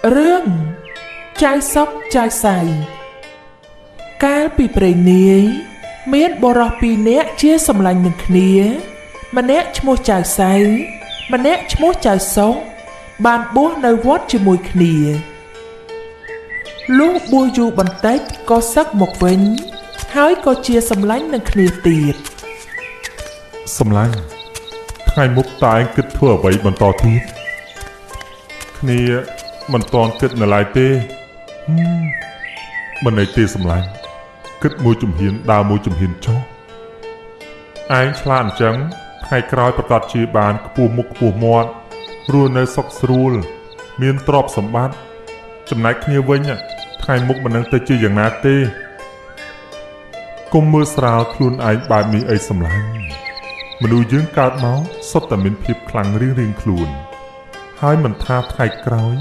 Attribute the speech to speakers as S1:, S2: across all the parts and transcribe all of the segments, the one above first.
S1: เรื่องใจซอกใจใส่កាលពីព្រេងនាយមានបរិសពីរនាក់ជាសម្លាញ់នឹងគ្នាម្នាក់ឈ្មោះចៅសៅម្នាក់ឈ្មោះចៅសុកបានបួសនៅវត្តជាមួយគ្នាលុះបួសយូរបន្តិចក៏សឹកមកវិញហើយក៏ជាសម្លាញ់នឹងគ្នាទៀត
S2: សម្លាញ់ថ្ងៃមុខតើឯងគិតធ្វើអ្វីបន្តទៀតគ្នាមិនតន់គិតនៅឡើយទេមិនន័យទេសម្លាញ់គិតមួយជំហានដើរមួយជំហានចុះឯងឆ្លាតអញ្ចឹងថ្ងៃក្រោយប្រកាសជាបានខ្ពស់មុខខ្ពស់មាត់រស់នៅសុខស្រួលមានទ្រព្យសម្បត្តិចំណែកគ្នាវិញថ្ងៃមុខមិននឹងទៅជាយ៉ាងណាទេកុំមើលស្រាលខ្លួនឯងបែបនេះអីសម្លាញ់មនុស្សយើងកើតមកសុទ្ធតែមានភាពខ្លាំងរៀងៗខ្លួនហើយមិនថាថ្ងៃក្រោយ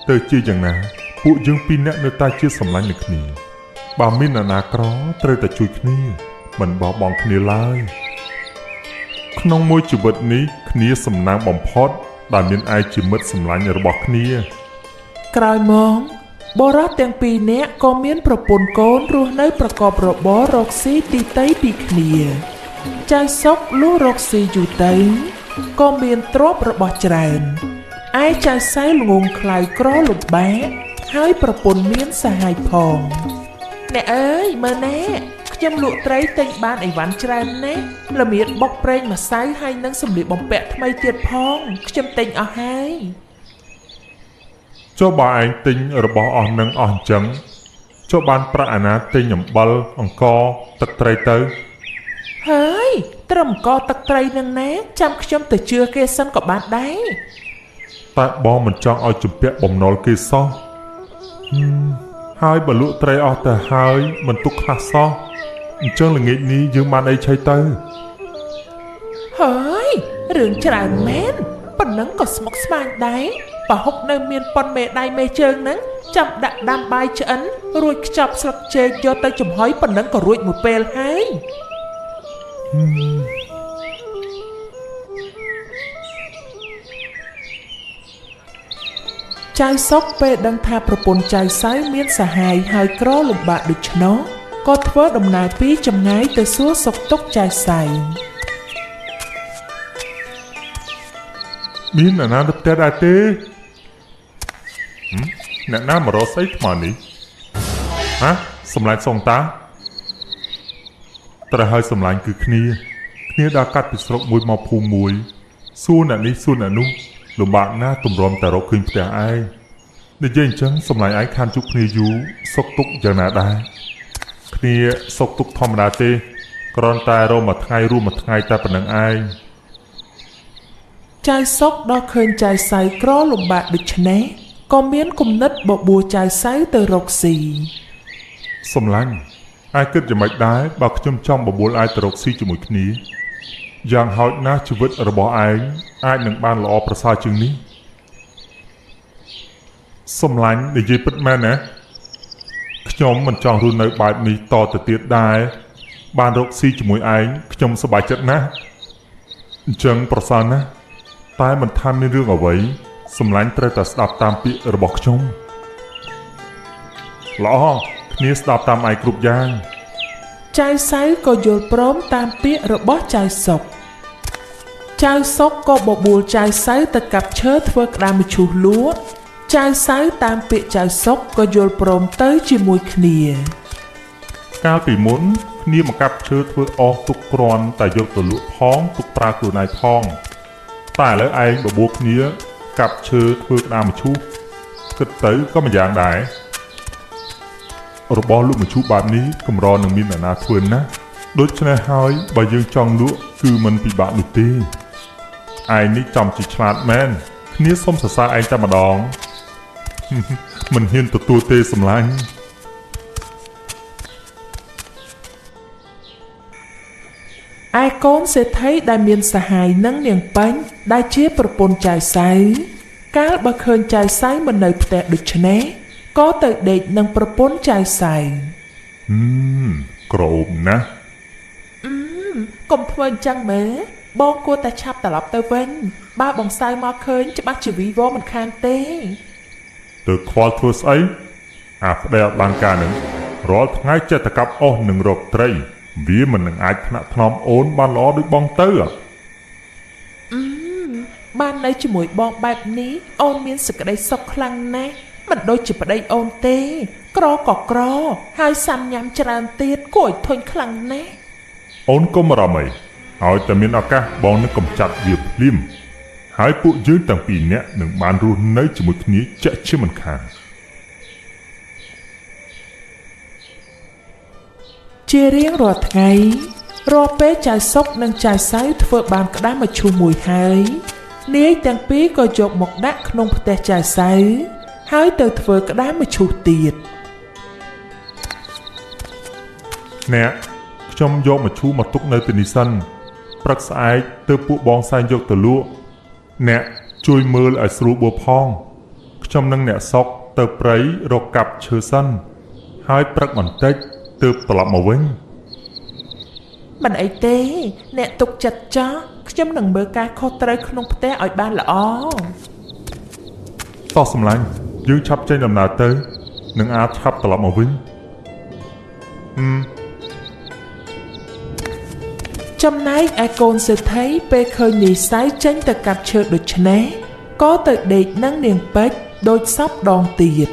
S2: ទៅជាយ៉ាងណាពួកយើងពីរនាក់នៅតែជាសម្លាញ់នឹងគ្នាបើមានអ្នកណាក្រត្រូវតែជួយគ្នាមិនបោះបង់គ្នាឡើយក្នុងមួយជីវិតនេះគ្នាសំណាងបំផុតដែលមានឯងជាមិត្តសម្លាញ់របស់គ្នា
S1: ក្រោយមកបរិសទាំងពីរនាក់ក៏មានប្រពន្ធកូនរស់នៅប្រកបរបររកស៊ីទីតីពីគ្នាចៅសុកលុះរកស៊ីយូរទៅក៏មានទ្រព្យរបស់ច្រើនឯចៅសៅល្ងងខ្លៅក្រលំបាកហើយប្រពន្ធមានសហាយផងអ្នកអើយមើលណែខ្ញុំលក់ត្រីទិញបានអីវ៉ាន់ច្រើនណាស់ល្មៀតបុកប្រេងម្សៅហើយនឹងសម្លៀកបំពាក់ថ្មីទៀតផងខ្ញុំទិញអស់ហើយ
S2: ចុះបើឯងទិញរបស់អស់នឹងអស់អញ្ចឹងចុះបានប្រាក់អាណាទិញអំបិលអង្ករទឹកត្រីទៅ
S1: ហើយត្រឹមអង្ករទឹកត្រីនឹងណាចាំខ្ញុំទៅជឿគេសិនក៏បានដែរ
S2: តែបងមិនចង់ឲ្យជំពាក់បំណុលគេសោះហើយបើលក់ត្រីអស់ទៅហើយមិនទុកខ្លះសោះអញ្ចឹងល្ងាចនេះយើងបានអីឆីទៅ
S1: ហើយរឿងច្រើនមែនប៉ុណ្ណឹងក៏ស្មុគស្មាញដែរបើហុកនៅមានប៉ុនមេដៃមេជើងហ្នឹងចាំដាក់ដាំបាយឆ្អិនរួចខ្ចប់ស្លឹកចេកយកទៅចំហុយប៉ុណ្ណឹងក៏រួចមួយពេលហើយចៅសុកពេលដឹងថាប្រពន្ធចៅសៅមានសហាយហើយក្រលំបាកដូច្នោះក៏ធ្វើដំណើរពីចម្ងាយទៅសួរសុខទុក្ខចៅសៅ
S2: មានអ្នកណាទៅផ្ទះដែរទេអ្នកណាមករកស្អីថ្មនេះសម្លាញ់សងតាត្រូវឲ្យសម្លាញ់គឺគ្នាដើរកាត់ពីស្រុកមួយមកភូមិមួយសួរអ្នកនេះសួរអ្នកនោះលំបាកណាស់ទម្រាំតែរកឃើញផ្ទះឯងនិយាយអញ្ចឹងសម្លាញ់ឯងខានជួបគ្នាយូរសុខទុក្ខយ៉ាងណាដែរគ្នាសុខទុក្ខធម្មតាទេគ្រាន់តែរមួយថ្ងៃរួមមួយថ្ងៃតែប៉ុណ្្នឹងឯង
S1: ចៅសុកដល់ឃើញចៅសៅក្រលំបាកដូច្នេះក៏មានគំនិតបបួលចៅសៅទៅរកស៊ី
S2: សម្លាញ់ឯងគិតយ៉ាងម៉េចដែរបើខ្ញុំចង់បបួលឯងទៅរកស៊ីជាមួយគ្នាយ៉ាងហោចណាស់ជីវិតរបស់ឯងអាចនឹងបានល្អប្រសើរជាងនេះសម្លាញ់និយាយពិតមែនណាខ្ញុំមិនចង់រស់នៅបែបនេះតទៅទៀតដែរបានរកស៊ីជាមួយឯងខ្ញុំសប្បាយចិត្តណាស់អញ្ចឹងប្រសើរណាស់តែមិនថាមានរឿងអ្វីសម្លាញ់ត្រូវតែស្ដាប់តាមពាក្យរបស់ខ្ញុំល្អគ្នាស្ដាប់តាមឯងគ្រប់យ៉ាង
S1: ចៅសៅក៏យល់ព្រមតាមពាក្យរបស់ចៅសុកចៅសុកក៏បបួលចៅសៅទៅកាប់ឈើធ្វើក្តាមម្ជូរលក់ចៅសៅតាមពាក្យចៅសុកក៏យល់ព្រមទៅជាមួយគ្នា
S2: កាលពីមុនគ្នាមកកាប់ឈើធ្វើអស់ទុកគ្រាន់តែយកទៅលក់ផងទុកប្រើខ្លួនឯងផងតែឥឡូវឯងបបួលគ្នាកាប់ឈើធ្វើក្តាមម្ជូរគិតទៅក៏ម្យ៉ាងដែររបស់លក់ម្ជូរបែបនេះកម្រនឹងមានអ្នកណាធ្វើណាដូច្នេះហើយបើយើងចង់លក់គឺមិនពិបាកនោះទេឯងនេះចំជាឆ្លាតមែនគ្នាសុំសរសើរឯងតែម្ដងមិនហ៊ានទទួលទេសម្លាញ់
S1: ឯកូនសេដ្ឋីដែលមានសហាយនឹងនាងពេញដែលជាប្រពន្ធចៅសៅកាលបើឃើញចៅសៅមិននៅផ្ទះដូច្នេះក៏ទៅដេកនឹងប្រពន្ធចៅសៅ
S2: ក្រអូបណាស់
S1: កុំធ្វើអញ្ចឹងម៉ែបងគួរតែឆាប់ត្រឡប់ទៅវិញបើបងសៅមកឃើញច្បាស់ជាវីវមិនខានទេ
S2: ទៅខ្វល់ធ្វើស្អីអាប្តីអត់បានការនឹងរាល់ថ្ងៃចិត្តតែកាប់អស់នឹងរកត្រីវាមិននឹងអាចថ្នាក់ថ្នមអូនបានល្អដូចបងទៅ
S1: បាននៅជាមួយបងបែបនេះអូនមានសេចក្តីសុខខ្លាំងណាស់មិនដូចជាប្តីអូនទេក្រក៏ក្រហើយសាំញ៉ាំច្រើនទៀតគួរឲ្យធុញខ្លាំងណាស់
S2: អូនកុំអារម្មណ៍អីឲ្យតែមានឱកាសបងនឹងកំចាត់វាភ្លាមហើយពួកយើងទាំងពីរនាក់នឹងបានរស់នៅជាមួយគ្នាជាក់ជាមិនខាន
S1: ជារៀងរាល់ថ្ងៃរាល់ពេលចៅសុកនិងចៅសៅធ្វើបានក្តាមមឈូសមួយហើយនាយទាំងពីរក៏យកមកដាក់ក្នុងផ្ទះចៅសៅហើយទៅធ្វើក្តាមមឈូសទៀត
S2: អ្នកខ្ញុំយកមឈូសមកទុកនៅទីនេះសិនព្រឹកស្អែកទើបពួកបងសែងយកទៅលក់អ្នកជួយមើលឲ្យស្រួលបួផងខ្ញុំនឹងអ្នកសុកទៅព្រៃរកកាប់ឈើសិនហើយព្រឹកបន្តិចទើបត្រឡប់មកវិញ
S1: មិនអីទេអ្នកទុកចិត្តចោះខ្ញុំនឹងមើលការខុសត្រូវក្នុងផ្ទះឲ្យបានល្អ
S2: តោះសម្លាញ់យើងឆាប់ចេញដំណើរទៅនឹងអាចឆាប់ត្រឡប់មកវិញ
S1: ចំណែកឯកូនសេដ្ឋីពេលឃើញនាយសៅចេញទៅកាប់ឈើដូច្នេះក៏ទៅដេកនឹងនាងពេជ្រដូចសពដងទៀត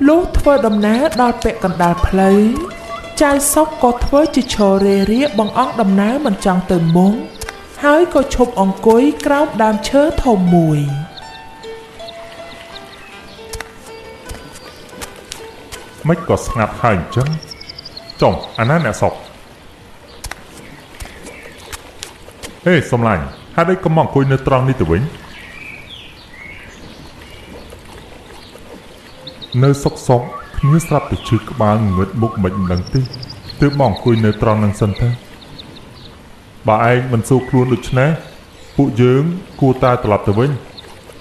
S1: លុះធ្វើដំណើរដល់ពាក់កណ្ដាលផ្លូវចៅសុកក៏ធ្វើជាឈររេរាបងអង្គដំណើរមិនចង់ទៅមុខហើយក៏ឈប់អង្គុយក្រោមដើមឈើធំមួយ
S2: មិនក៏ស្ងាត់ហើយអញ្ចឹងចុះអាណាអ្នកសុកហេសំឡាញ់ហេតុអីក៏មកអង្គុយនៅត្រង់នេះទៅវិញនៅសុកគ្នាស្រាប់តែឈឺក្បាលងឹតមុខមិនដឹងទេទើបមកអង្គុយនៅត្រង់នឹងសិនទៅបើឯងមិនសួរខ្លួនដូច្នេះពួកយើងគួរតែត្រឡប់ទៅវិញ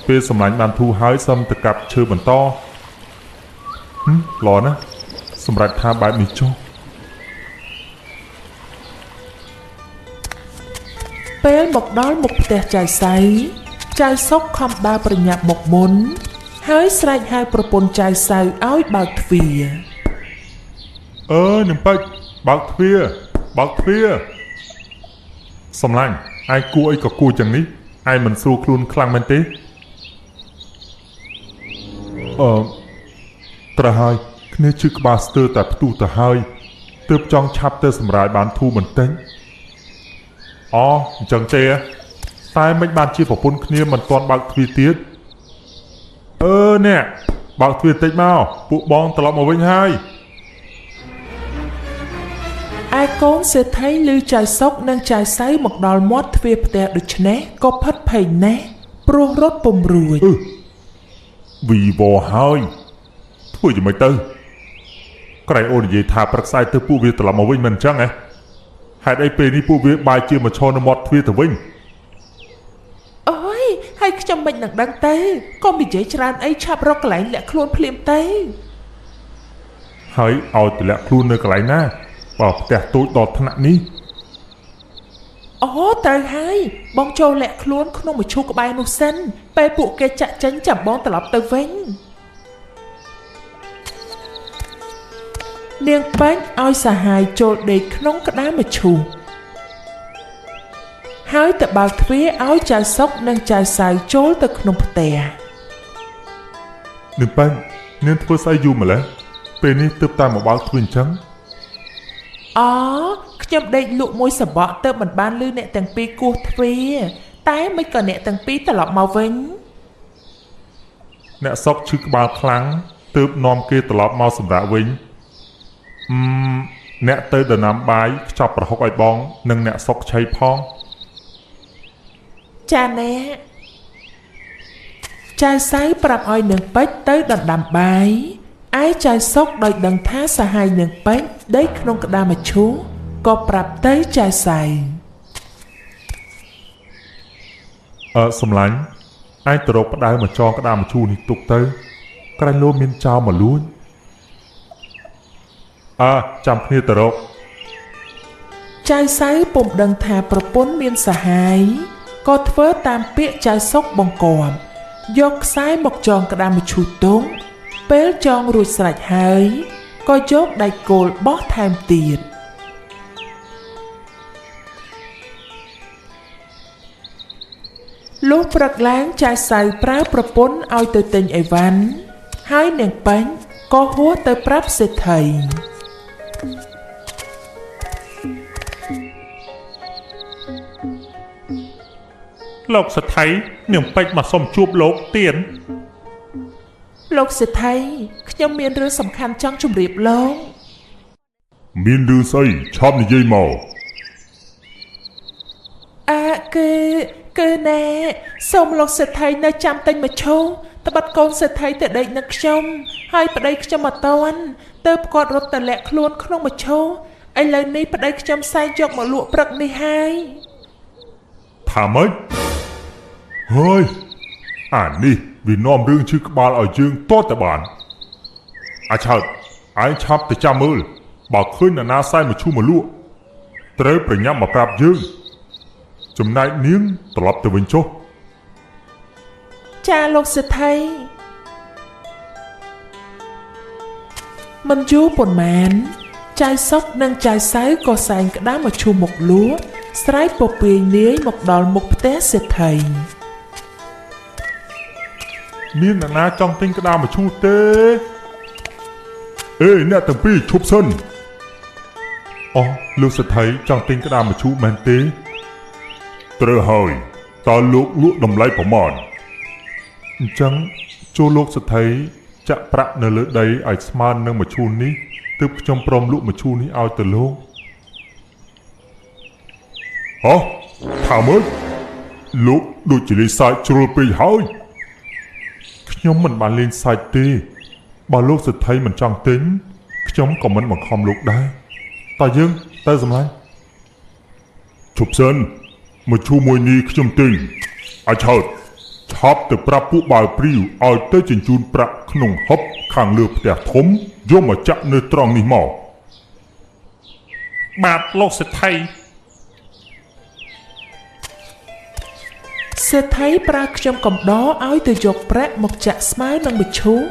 S2: ពេលសម្លាញ់បានធូរហើយសឹមទៅកាប់ឈើបន្តល្អណាស់សម្រាប់ថាបែបនេះចុះ
S1: ពេលមកដល់មុខផ្ទះចៅសៅចៅសុកខំដើរប្រញាប់មកមុនហើយស្រែកហៅប្រពន្ធចៅសៅឲ្យបើកទ្វារ
S2: នឹងពេជ្របើកទ្វារសំឡាញ់ឯងគួរអីក៏គួរចឹងនេះឯងមិនស្រួលខ្លួនខ្លាំងមែនទេត្រូវហើយគ្នាឈឺក្បាលស្ទើរតែផ្ទុះទៅហើយទើបចង់ឆាប់ទៅសម្រាយបានធូរបន្តិចអញ្ចឹងទេតែមិនបានជាប្រពន្ធគ្នាមិនទាន់បើកទ្វារទៀតអ្នកបើកទ្វារតិចមកពួកបងត្រឡប់មកវិញហើយ
S1: ឯកូនសេដ្ឋីឮចៅសុកនិងចៅសៅមកដល់មាត់ទ្វារផ្ទះដូច្នេះក៏ផិតភ័យណាស់ព្រោះរត់ពុំរួច
S2: វីវ៉ហើយធ្វើយ៉ាងម៉េចទៅក្រែងអូននិយាយថាព្រឹកស្អែកទៅពួកវាត្រឡប់មកវិញមិនអញ្ចឹងហេតុអីពេលនេះពួកវាបែរជាមកឈរនៅមាត់ទ្វារទៅវិញ
S1: អូយហើយខ្ញុំមិននឹងដឹងទៅកុំនិយាយច្រើនអីឆាប់រកកន្លែងលាក់ខ្លួនភ្លាមទៅ
S2: ហើយឲ្យទម្លាក់ខ្លួននៅកន្លែងណាបើផ្ទះតូចដល់ថ្នាក់នេះ
S1: ត្រូវហើយបងចូលលាក់ខ្លួនក្នុងមឈូសក្បែរនោះសិនពេលពួកគេចាក់ចេញចាំបងត្រឡប់ទៅវិញនាងពេជ្រឲ្យសហាយចូលដេកក្នុងក្តាមមឈូសហើយទៅបើកទ្វារឲ្យចៅសុកនិងចៅសៅចូលទៅក្នុងផ្ទះ
S2: នាងពេជ្រនាងធ្វើស្អីយូរម្ល៉េះពេលនេះទើបតែមកបើកទ្វារអញ្ចឹង
S1: ខ្ញុំដេកលក់មួយសបកទៅមិនបានលឺអ្នកទាំងពីរគោះទ្វារតែមិនក៏អ្នកទាំងពីរត្រឡប់មកវិញ
S2: អ្នកសុកឈឺក្បាលខ្លាំងទើបនាំគេត្រឡប់មកសម្រាប់វិញអ្នកទៅដំណាំបាយខ្ចប់ប្រហុកឲ្យបងនិងអ្នកសុកឆៃផង
S1: ចាអ្នកចៅសៅប្រាប់ឲ្យនាងពេជ្រទៅដណ្ដាំបាយឯចៅសុកដោយដឹងថាសហាយនាងពេជ្រដេកក្នុងក្តាមមឈូសក៏ប្រាប់ទៅចៅសៅ
S2: សំឡាញ់ឯងទៅរកផ្ដៅមកចងក្តាមមឈូសនេះទុកទៅក្រែងលោមានចោលមកលួចចាំគ្នាទៅរក
S1: ចៅសៅពុំដឹងថាប្រពន្ធមានសហាយក៏ធ្វើតាមពាក្យចៅសុកបង្គាប់ យកខ្សែមកចងក្តាមមឈូសទង់ពេលចងរួចស្រេចហើយក៏យកដៃគោលបោះថែមទៀតលុះព្រឹកឡើងចាយសៅប្រើប្រពន្ធឲ្យទៅទិញអីវ៉ាន់ហើយនាងពេញក៏ហួសទៅប្រាប់សេដ្ឋី
S2: លោកសេដ្ឋីនាងពេជ្រមកសុំជួបលោកទៀន
S1: លោកសេដ្ឋីខ្ញុំមានរឿងសំខាន់ចង់ជម្រាបលោក
S2: មានរឿងស្អីឆាប់និយាយមក
S1: គឺណែសូមលោកសេដ្ឋីនៅចាំទិញមឈូសត្បិតកូនសេដ្ឋីទៅដេកនឹងខ្ញុំហើយប្តីខ្ញុំអត់តាន់ទើបគាត់រត់ទៅលាក់ខ្លួនក្នុងមឈូសឥឡូវនេះប្តីខ្ញុំសែងយកមកលក់ព្រឹកនេះហើយ
S2: ថាម៉េចហើយអានេះវានាំរឿងឈឺក្បាលឲ្យយើងតតែបានអាចើតឯងឆាប់ទៅចាំមើលបើឃើញនរណាសែងមឈូសមកលក់ត្រូវប្រញាប់មកប្រាប់យើងចំណែកនាងត្រឡប់ទៅវិញចុះ
S1: ចាលោកសេដ្ឋីមិនយូរប៉ុន្មានចាយសុកនិងចាយសៅក៏សែងក្តាមមឈូសមកលក់ស្រែកពពាយនាយមកដល់មុខផ្ទះសេដ្ឋី
S2: មានអ្នកណាចង់ទិញក្តាមមឈូសទេអេអ្នកទាំងពីរឈប់សិនអូលោកសេដ្ឋីចង់ទិញក្តាមមឈូសមែនទេត្រូវហើយតើលោកលក់តម្លៃប្រមាណអញ្ចឹងចូលលោកសេដ្ឋីចាក់ប្រាក់នៅលើដីឲ្យស្មើនឹងមឈូសនេះទើបខ្ញុំព្រមលក់មឈូសនេះឲ្យទៅលោកហ៎ថាមើលលោកដូចជាលេងសើចជ្រុលពេកហើយខ្ញុំមិនបានលេងសើចទេបើលោកសេដ្ឋីមិនចង់ទិញខ្ញុំក៏មិនបង្ខំលោកដែរតើយើងទៅសម្លាញ់ជប់សិនមកឈូមួយនេះខ្ញុំទិញអាចឆោតឆាប់ទៅប្រាប់ពួកបាវព្រាវឲ្យទៅជញ្ជូនប្រាក់ក្នុងហប់ខាងលើផ្ទះធំយកមកចាក់នៅត្រង់នេះមកបាទលោកសេដ្ឋី
S1: សេដ្ឋីប្រើខ្ញុំកំដរឲ្យទៅយកប្រាក់មកចាក់ស្មើនឹងមឈូស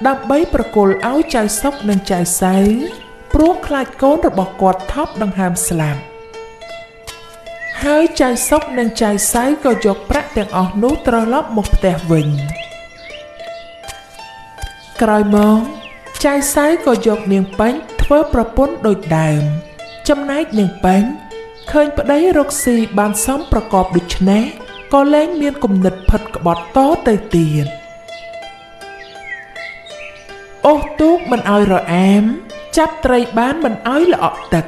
S1: ដើម្បីប្រគល់ឲ្យចៅសុកនិងចៅសៅព្រោះខ្លាចកូនរបស់គាត់ថប់ដង្ហើមស្លាប់ហើយចៅសុកនិងចៅសៅក៏យកប្រាក់ទាំងអស់នោះត្រឡប់មកផ្ទះវិញក្រោយមកចៅសៅក៏យកនាងពេញធ្វើប្រពន្ធដូចដើមចំណែកនាងពេញឃើញប្តីរកស៊ីបានសមប្រកបដូច្នេះក៏លែងមានគំនិតផិតក្បត់តទៅទៀតអូសទូកមិនឲ្យរអាមចាប់ត្រីបានមិនឲ្យល្អក់ទឹក